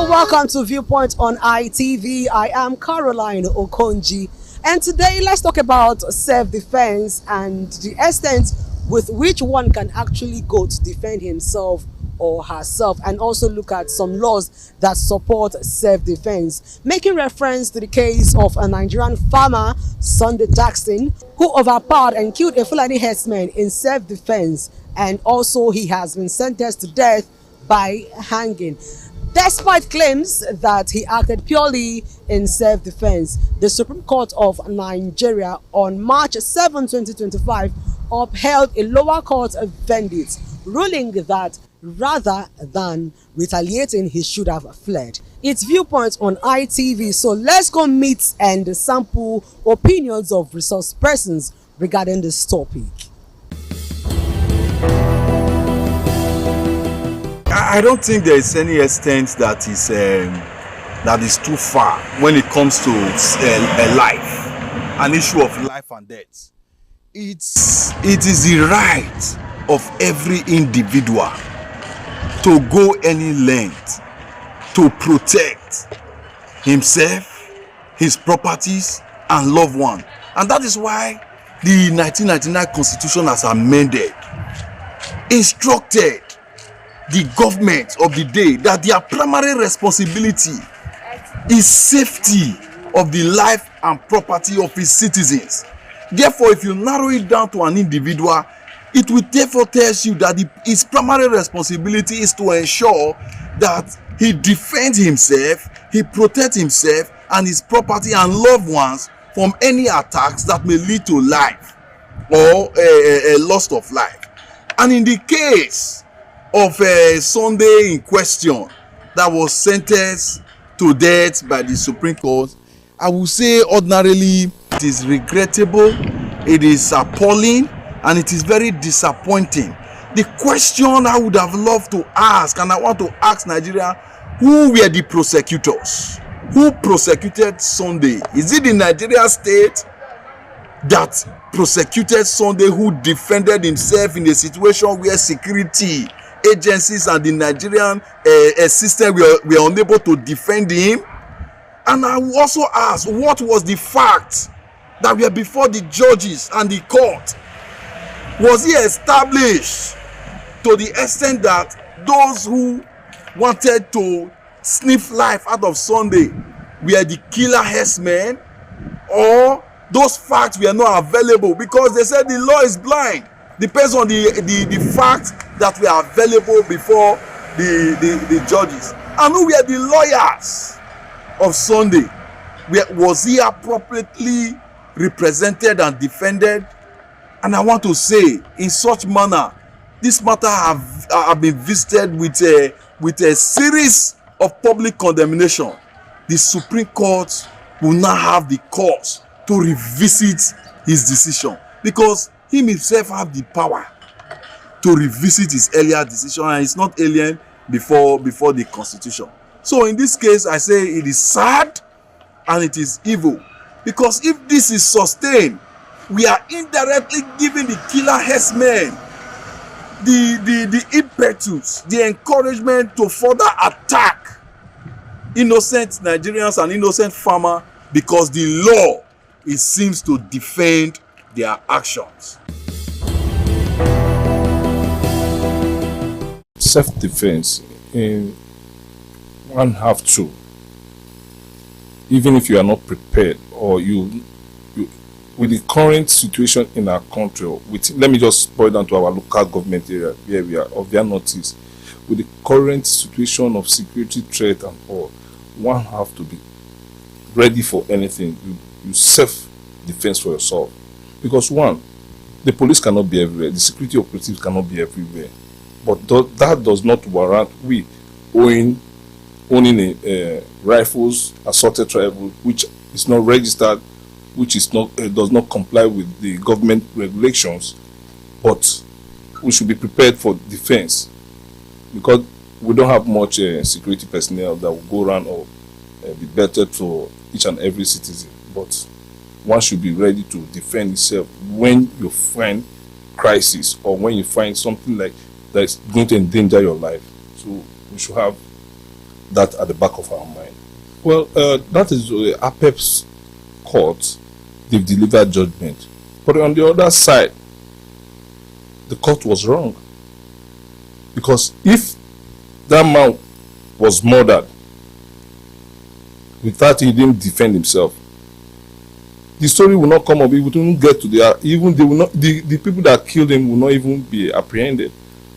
Welcome to Viewpoint on ITV. I am Caroline Okonji, and today let's talk about self-defense and the extent with which one can actually go to defend himself or herself, and also look at some laws that support self-defense, making reference to the case of a Nigerian farmer, Sunday Jackson, who overpowered and killed a Fulani herdsman in self-defense, and also he has been sentenced to death by hanging. Despite claims that he acted purely in self-defense, the Supreme Court of Nigeria on March 7, 2025 upheld a lower court verdict, ruling that rather than retaliating, he should have fled. It's Viewpoint on ITV, so let's go meet and sample opinions of resource persons regarding this topic. I don't think there is any extent that is too far when it comes to a life, an issue of life and death. It is the right of every individual to go any length to protect himself, his properties, and loved one. And that is why the 1999 Constitution has amended, instructed the government of the day that their primary responsibility is safety of the life and property of its citizens. Therefore, if you narrow it down to an individual, it will therefore tell you that his primary responsibility is to ensure that he defends himself, he protects himself and his property and loved ones from any attacks that may lead to life or a loss of life. And in the case of Sunday in question that was sentenced to death by the Supreme Court, I would say ordinarily it is regrettable, it is appalling, and it is very disappointing. The question I would have loved to ask, and I want to ask Nigeria, who were the prosecutors? Who prosecuted Sunday? Is it the Nigeria state that prosecuted Sunday, who defended himself in a situation where security agencies and the Nigerian system were unable to defend him? And I will also ask, what was the fact that were before the judges and the court? Was he established to the extent that those who wanted to sniff life out of Sunday were the killer herdsmen, or those facts were not available? Because they said the law is blind. Depends on the facts that were available before the judges. And who were the lawyers of Sunday? Was he appropriately represented and defended. And I want to say, in such manner, this matter have been visited with a series of public condemnation. The Supreme Court will now have the cause to revisit his decision, because he himself have the power to revisit his earlier decision, and it's not alien before the Constitution. So in this case, I say it is sad and it is evil, because if this is sustained, we are indirectly giving the killer herdsmen the impetus, the encouragement to further attack innocent Nigerians and innocent farmers, because the law, it seems to defend their actions. Self-defense, one have to, even if you are not prepared, or you with the current situation in our country, let me just boil down to our local government area where we are of their notice. With the current situation of security threat and all, one have to be ready for anything. You self-defense for yourself, because one, the police cannot be everywhere, the security operatives cannot be everywhere, but that does not warrant we owning rifles, assaulted rifle, which is not registered, which is not does not comply with the government regulations. But we should be prepared for defense, because we don't have much security personnel that will go around or be better for each and every citizen. But one should be ready to defend himself when you find crisis, or when you find something like that is going to endanger your life. So we should have that at the back of our mind. Well, that is APEP's court. They've delivered judgment, but on the other side, the court was wrong, because if that man was murdered without he didn't defend himself, the story will not come up. It wouldn't get to the people that killed him will not even be apprehended.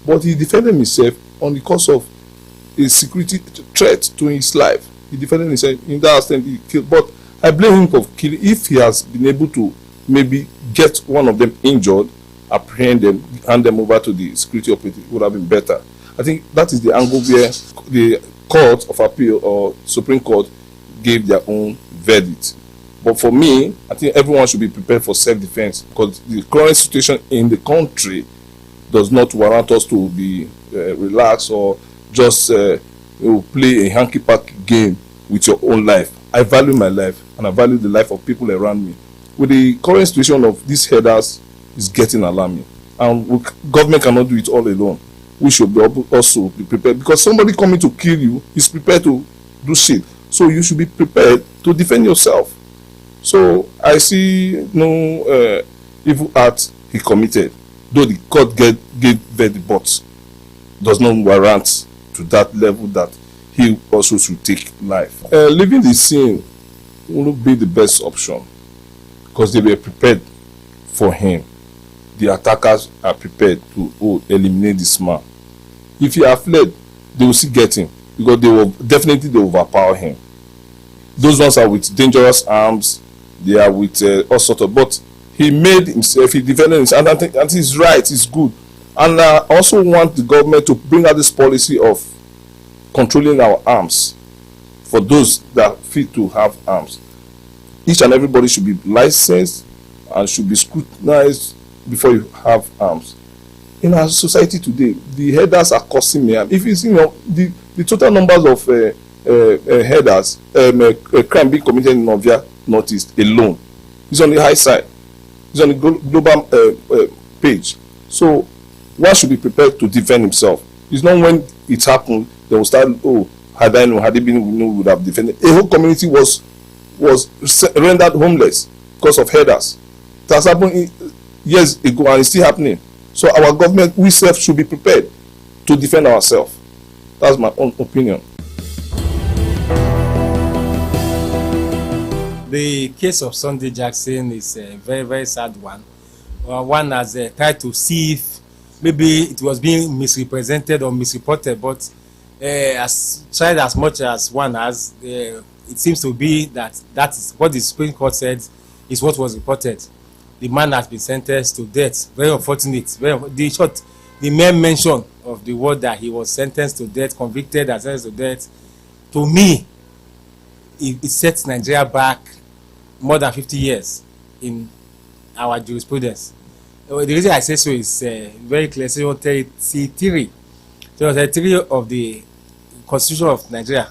But he defended himself on the cause of a security threat to his life. He defended himself in that extent. He killed, but I blame him for killing. If he has been able to maybe get one of them injured, apprehend them, hand them over to the security operative, it would have been better. I think that is the angle where the Court of Appeal or Supreme Court gave their own verdict. But for me, I think everyone should be prepared for self-defense, because the current situation in the country does not warrant us to be relaxed or just play a hanky-panky game with your own life. I value my life, and I value the life of people around me. With the current situation of these headers, is getting alarming, and government cannot do it all alone. We should also be prepared, because somebody coming to kill you is prepared to do shit. So you should be prepared to defend yourself. So I see no evil act he committed, though the court gave verdict, but does not warrant to that level that he also should take life. Leaving the scene will be the best option, because they were prepared for him. The attackers are prepared to eliminate this man. If he had fled, they will still get him, because they will definitely overpower him. Those ones are with dangerous arms. They are with all sorts of. But he made himself. He defended himself, and I think he's right. It's good. And I also want the government to bring out this policy of controlling our arms for those that fit to have arms. Each and everybody should be licensed and should be scrutinized before you have arms. In our society today, the headers are causing me. If you see, the total numbers of headers, crime being committed in Novia Northeast alone is on the high side. It's on the global page. So one should be prepared to defend himself. It's not when it happened they will start. Had I known, had it been, we would have defended. A whole community was rendered homeless because of headers. It has happened years ago, and it's still happening. So our government, we self should be prepared to defend ourselves. That's my own opinion. The case of Sunday Jackson is a very, very sad one. One has tried to see if maybe it was being misrepresented or misreported, but as tried as much as one has, it seems to be that is what the Supreme Court said is what was reported. The man has been sentenced to death. Very unfortunate. The mere mention of the word that he was sentenced to death, convicted and sentenced to death, to me, it sets Nigeria back more than 50 years in our jurisprudence. The reason I say so is very clear. Section 33 of the Constitution of Nigeria.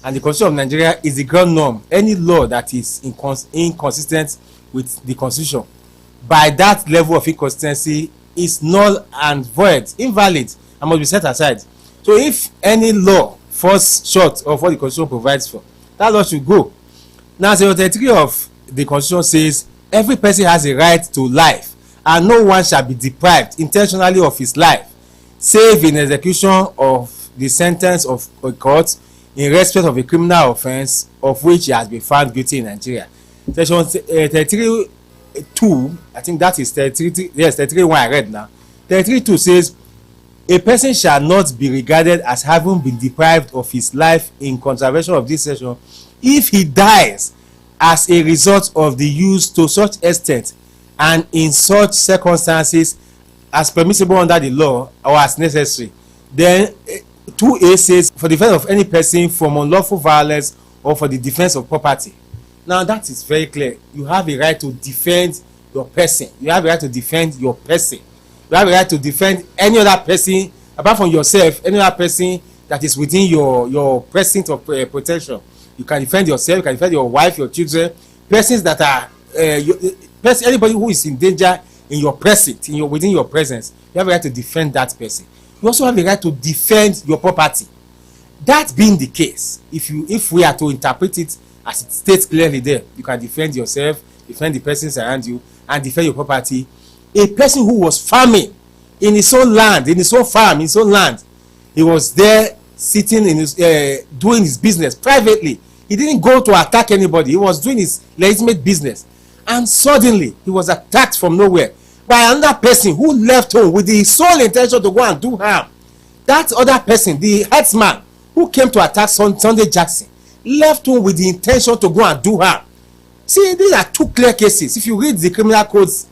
And the Constitution of Nigeria is the ground norm. Any law that is inconsistent with the Constitution, by that level of inconsistency, is null and void, invalid, and must be set aside. So if any law falls short of what the Constitution provides for, that law should go. Now, Section 33 of the Constitution says every person has a right to life, and no one shall be deprived intentionally of his life, save in execution of the sentence of a court in respect of a criminal offence of which he has been found guilty in Nigeria. Section 33(2), I think that is 33. Yes, 33(1) I read now. 33(2) says a person shall not be regarded as having been deprived of his life in contravention of this section if he dies as a result of the use to such extent and in such circumstances as permissible under the law or as necessary. Then 2A says for the defense of any person from unlawful violence or for the defense of property. Now that is very clear. You have a right to defend your person. You have a right to defend your person. You have a right to defend any other person apart from yourself, any other person that is within your precinct of protection. You can defend yourself, you can defend your wife, your children, persons that are anybody who is in danger in your precinct, within your presence. You have a right to defend that person. You also have a right to defend your property. That being the case, if we are to interpret it as it states clearly there, you can defend yourself, defend the persons around you, and defend your property. A person who was farming in his own land, in his own farm, in his own land, he was there sitting in his doing his business privately. He didn't go to attack anybody. He was doing his legitimate business, and suddenly he was attacked from nowhere by another person who left home with the sole intention to go and do harm. That other person, the herdsman who came to attack Sunday Jackson, left home with the intention to go and do harm. See, these are two clear cases. If you read the criminal code's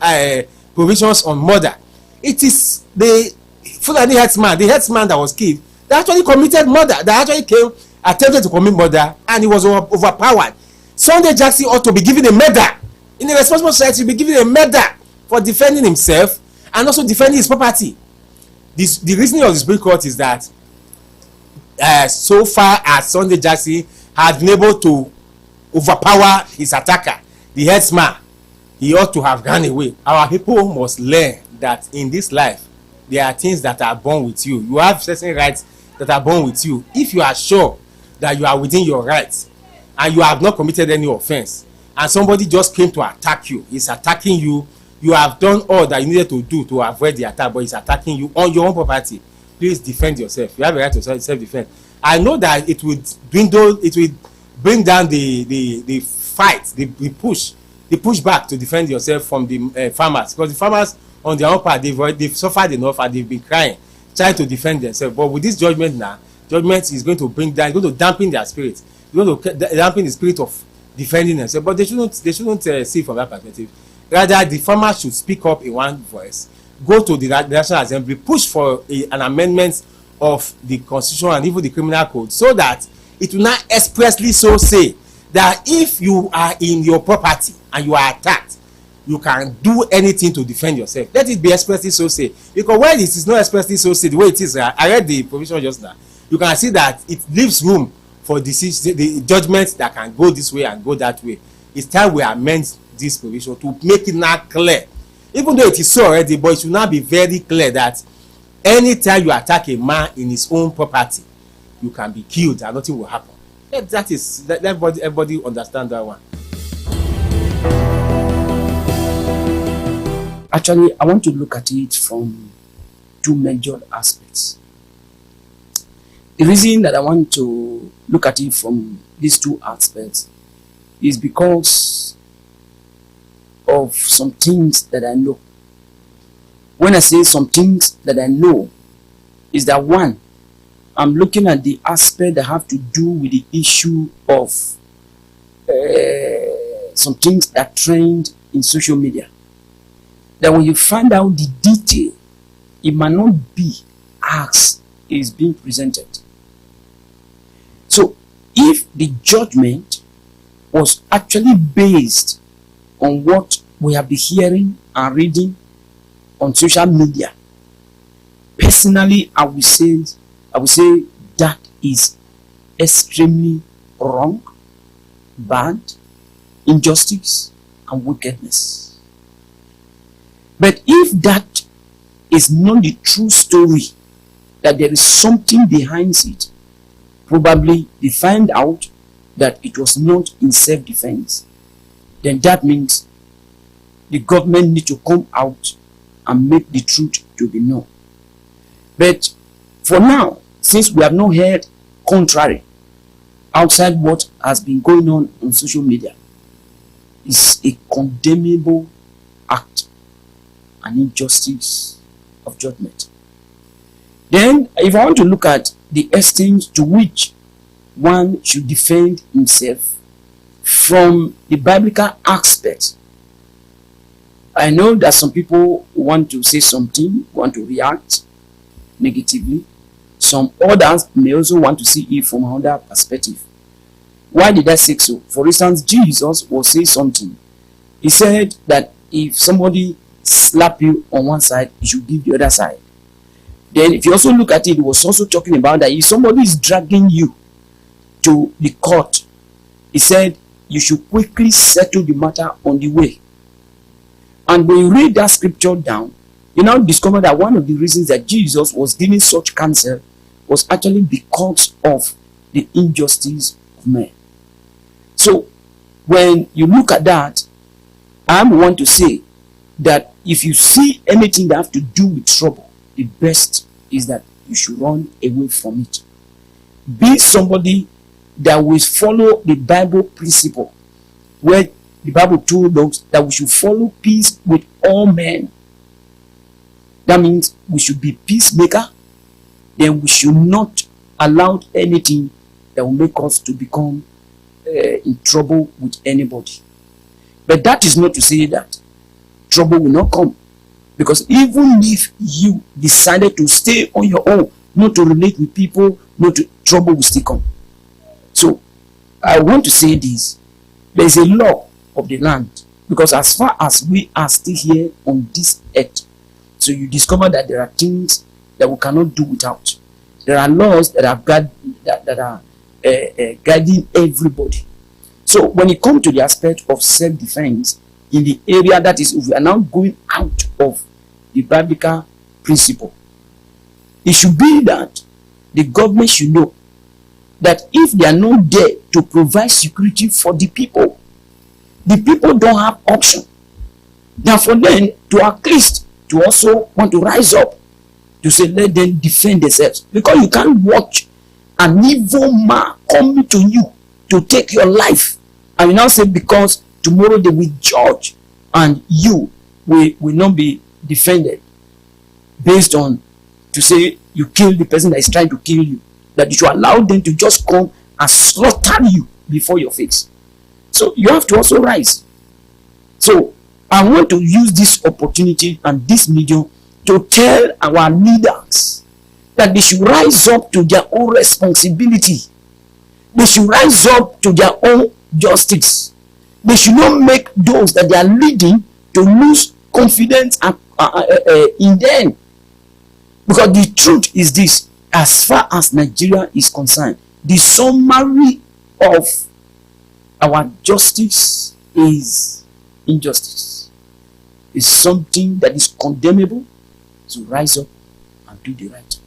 provisions on murder, it is the Fulani herdsman, the herdsman that was killed, that actually committed murder, that actually attempted to commit murder, and he was overpowered. Sunday Jackson ought to be given a medal. In a responsible society, he will be given a medal for defending himself and also defending his property. The reasoning of the Supreme Court is that so far as Sunday Jackson has been able to overpower his attacker, the herdsman, he ought to have run away. Our people must learn that in this life, there are things that are born with you. You have certain rights that are born with you. If you are sure that you are within your rights and you have not committed any offense, and somebody just came to attack you, is attacking you, you have done all that you needed to do to avoid the attack, but he's attacking you on your own property, please defend yourself. You have a right to self-defense. I know that it would dwindle, it will bring down the fight, the pushback to defend yourself from the farmers, because the farmers on their own part, they've suffered enough and they've been trying to defend themselves. But with this judgment now, judgment is going to bring down, it's going to dampen their spirit, it's going to dampen the spirit of defending themselves. But they shouldn't see from that perspective. Rather, the farmers should speak up in one voice, go to the National Assembly, push for an amendment of the Constitution and even the Criminal Code, so that it will not expressly so say that if you are in your property and you are attacked, you can do anything to defend yourself. Let it be expressly so say. Because when it is not expressly so say, the way it is, I read the provision just now, you can see that it leaves room for the judgment that can go this way and go that way. It's time we amend this provision to make it now clear. Even though it is so already, but it should now be very clear that anytime you attack a man in his own property, you can be killed and nothing will happen. That is, everybody understand that one. Actually, I want to look at it from two major aspects. The reason that I want to look at it from these two aspects is because of some things that I know. When I say some things that I know, is that one, I'm looking at the aspect that have to do with the issue of some things that trend in social media, that when you find out the detail, it might not be as it is being presented. So if the judgment was actually based on what we have been hearing and reading on social media, personally I would say that is extremely wrong, bad, injustice, and wickedness. But if that is not the true story, that there is something behind it, probably they find out that it was not in self-defense, then that means the government need to come out and make the truth to be known. But for now, since we have not heard contrary outside what has been going on social media, it's a condemnable act, an injustice of judgment. Then, if I want to look at the extent to which one should defend himself from the biblical aspect, I know that some people want to say something, want to react negatively. Some others may also want to see it from another perspective. Why did I say so? For instance, Jesus was saying something. He said that if somebody slap you on one side, you should give the other side. Then if you also look at it, he was also talking about that if somebody is dragging you to the court, he said you should quickly settle the matter on the way. And when you read that scripture down, you now discover that one of the reasons that Jesus was giving such counsel was actually because of the injustice of men. So when you look at that, I want to say that if you see anything that have to do with trouble, the best is that you should run away from it. Be somebody that will follow the Bible principle, where the Bible told us that we should follow peace with all men. That means we should be peacemaker. Then we should not allow anything that will make us to become in trouble with anybody. But that is not to say that trouble will not come. Because even if you decided to stay on your own, not to relate with people, trouble will still come. So I want to say this. There is a law of the land. Because as far as we are still here on this earth, so you discover that there are things that we cannot do without. There are laws that are guiding everybody. So when it comes to the aspect of self-defense, in the area that is, if we are now going out of the biblical principle, it should be that the government should know that if they are not there to provide security for the people don't have option. Now for them to at least to also want to rise up to say let them defend themselves, because you can't watch an evil man coming to you to take your life and you now say because tomorrow they will judge and you will not be defended based on to say you kill the person that is trying to kill you, that you should allow them to just come and slaughter you before your face. So you have to also rise. So I want to use this opportunity and this medium to tell our leaders that they should rise up to their own responsibility. They should rise up to their own justice. They should not make those that they are leading to lose confidence in them. Because the truth is this, as far as Nigeria is concerned, the summary of our justice is injustice. It's something that is condemnable. So rise up and do the right.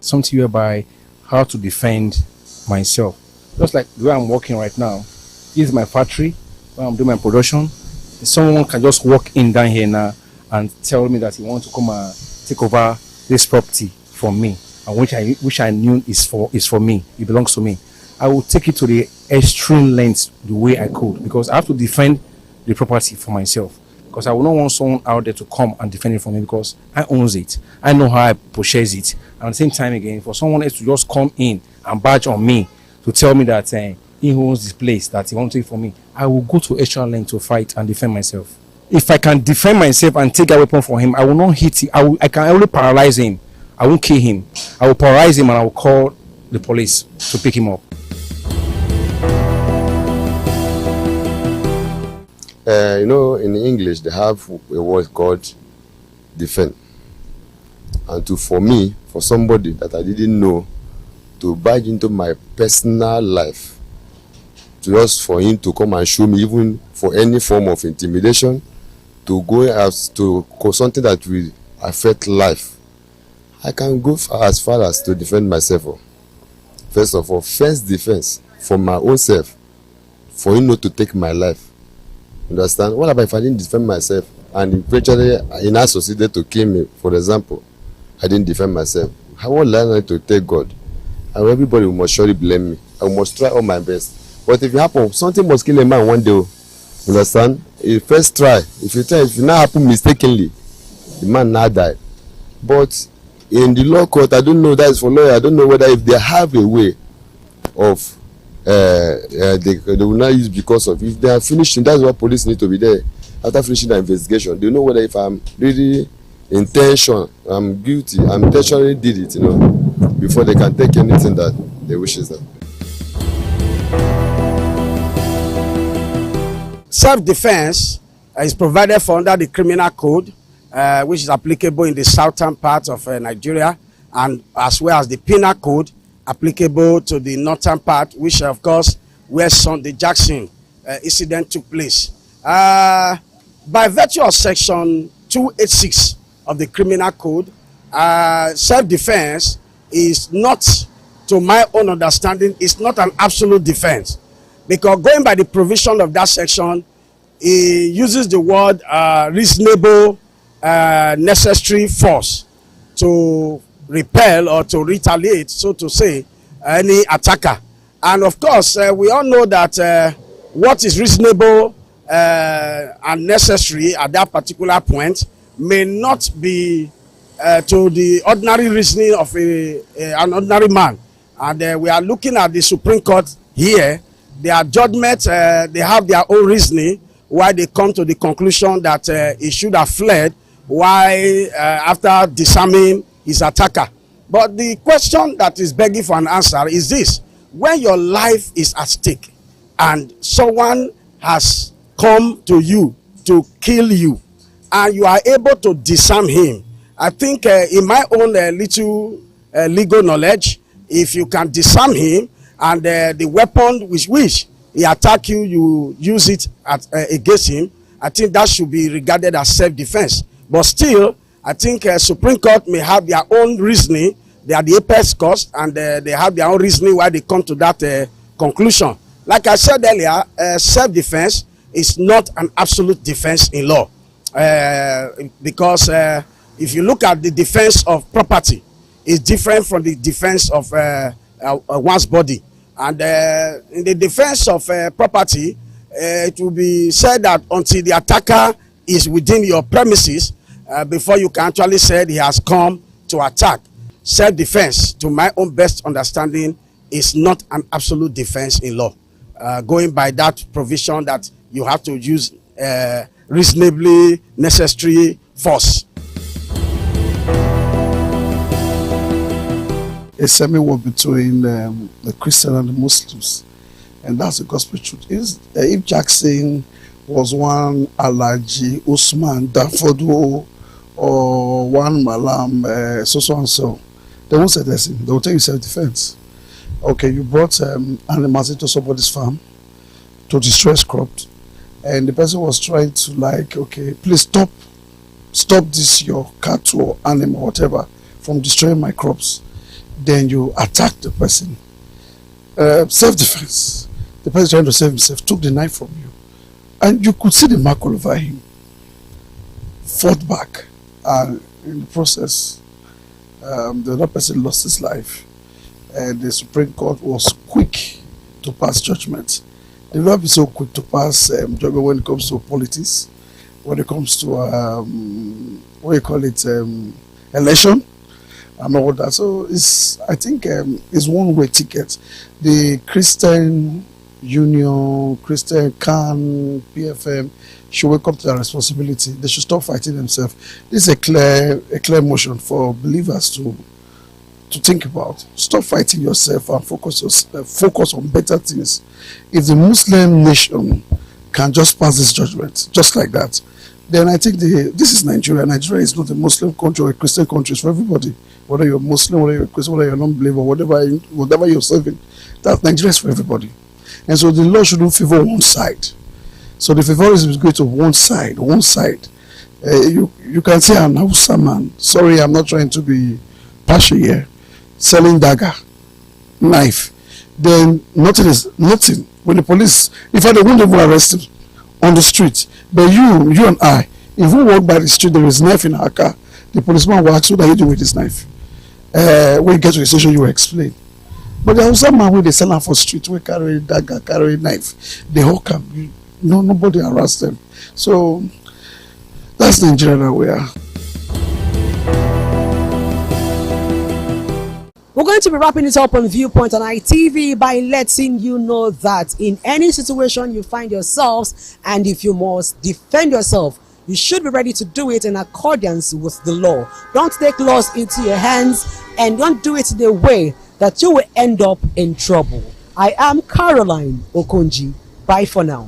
Something whereby how to defend myself. Just like the way I'm working right now. This is my factory where I'm doing my production. Someone can just walk in down here now and tell me that he wants to come and take over this property from me, and which I knew is for me. It belongs to me. I will take it to the extreme lengths the way I could, because I have to defend the property for myself. Because I will not want someone out there to come and defend it for me, because I own it. I know how I purchase it. And at the same time again, for someone else to just come in and badge on me to tell me that he owns this place, that he wants to take for me, I will go to extra length to fight and defend myself. If I can defend myself and take a weapon from him, I will not hit him. I can only paralyze him. I won't kill him. I will paralyze him and I will call the police to pick him up. In English, they have a word called defend. And for me, for somebody that I didn't know, to barge into my personal life, just for him to come and show me, even for any form of intimidation, to go as to something that will affect life, I can go as far as to defend myself. First of all, first defense for my own self, for him not to take my life. Understand? What about if I didn't defend myself and eventually he now succeeded to kill me, for example? I didn't defend myself. How will I learn to take God? And everybody must surely blame me. I must try all my best. But if it happens, something must kill a man one day. Understand? You first try. If it now happen mistakenly, the man now died. But in the law court, I don't know, that is for lawyer, I don't know whether if they have a way of they will not use because of, if they are finishing, that's why police need to be there after finishing the investigation. They know whether if I'm really I'm guilty, I intentionally did it, before they can take anything that they wishes them. Self-defense is provided for under the criminal code, which is applicable in the southern part of Nigeria, and as well as the penal code applicable to the northern part, which of course where Sunday Jackson incident took place. By virtue of section 286 of the criminal code, self-defense is not, to my own understanding, is not an absolute defense, because going by the provision of that section, it uses the word reasonable necessary force to repel or to retaliate, so to say, any attacker. And of course, we all know that what is reasonable and necessary at that particular point may not be to the ordinary reasoning of an ordinary man. And we are looking at the Supreme Court here. Their judgment, they have their own reasoning why they come to the conclusion that he should have fled while after disarming his attacker. But the question that is begging for an answer is this: when your life is at stake and someone has come to you to kill you and you are able to disarm him, I think in my own little legal knowledge, if you can disarm him and the weapon with which he attack you, you use it against him, I think that should be regarded as self-defense. But still, I think Supreme Court may have their own reasoning. They are the apex court, and they have their own reasoning why they come to that conclusion. Like I said earlier, self-defense is not an absolute defense in law, because if you look at the defense of property, it's different from the defense of one's body. And in the defense of property, it will be said that until the attacker is within your premises, before you can actually say he has come to attack. Self-defense, to my own best understanding, is not an absolute defense in law. Going by that provision that you have to use reasonably necessary force. A semi-war between the Christian and the Muslims, and that's the gospel truth. If Jackson was one Alaji Usman Dafodo or one Malam so and so, they won't say this. They will tell you self-defense. Okay, you brought animals into somebody's farm to destroy crops, and the person was trying to okay, please stop this, your cattle or animal, whatever, from destroying my crops. Then you attack the person. Self-defense. The person trying to save himself took the knife from you, and you could see the mark all over him. Fought back, and in the process, the other person lost his life, and the Supreme Court was quick to pass judgment. They will not be so quick to pass judgment when it comes to politics, when it comes to election. and all that. So I think it's one-way ticket. The Christian Union, Christian CAN, PFM should wake up to their responsibility. They should stop fighting themselves. This is a clear motion for believers to think about. Stop fighting yourself and focus on better things. If the Muslim nation can just pass this judgment, just like that, then I think this is Nigeria. Nigeria is not a Muslim country or a Christian country. It's for everybody. Whether you're Muslim, whether you're Christian, whether you're non-believer, whatever you're serving, that Nigeria is for everybody. And so the law shouldn't favor one side. So the favorism is going to one side. You can say an Hausa man. Sorry, I'm not trying to be partial here. Selling dagger, knife. Then nothing. When the police, in fact, they won't even arrest him on the street. But you and I, if we walk by the street, there is a knife in our car. The policeman will ask, what are you doing with this knife? When you get to the station, you will explain. But there was some man where they sell out for street, we carry dagger, carry knife. They hawk them. Nobody harass them. So that's Nigeria that we are. We're going to be wrapping it up on Viewpoint on ITV by letting you know that in any situation you find yourselves, and if you must defend yourself, you should be ready to do it in accordance with the law. Don't take laws into your hands, and don't do it in a way that you will end up in trouble. I am Caroline Okonji. Bye for now.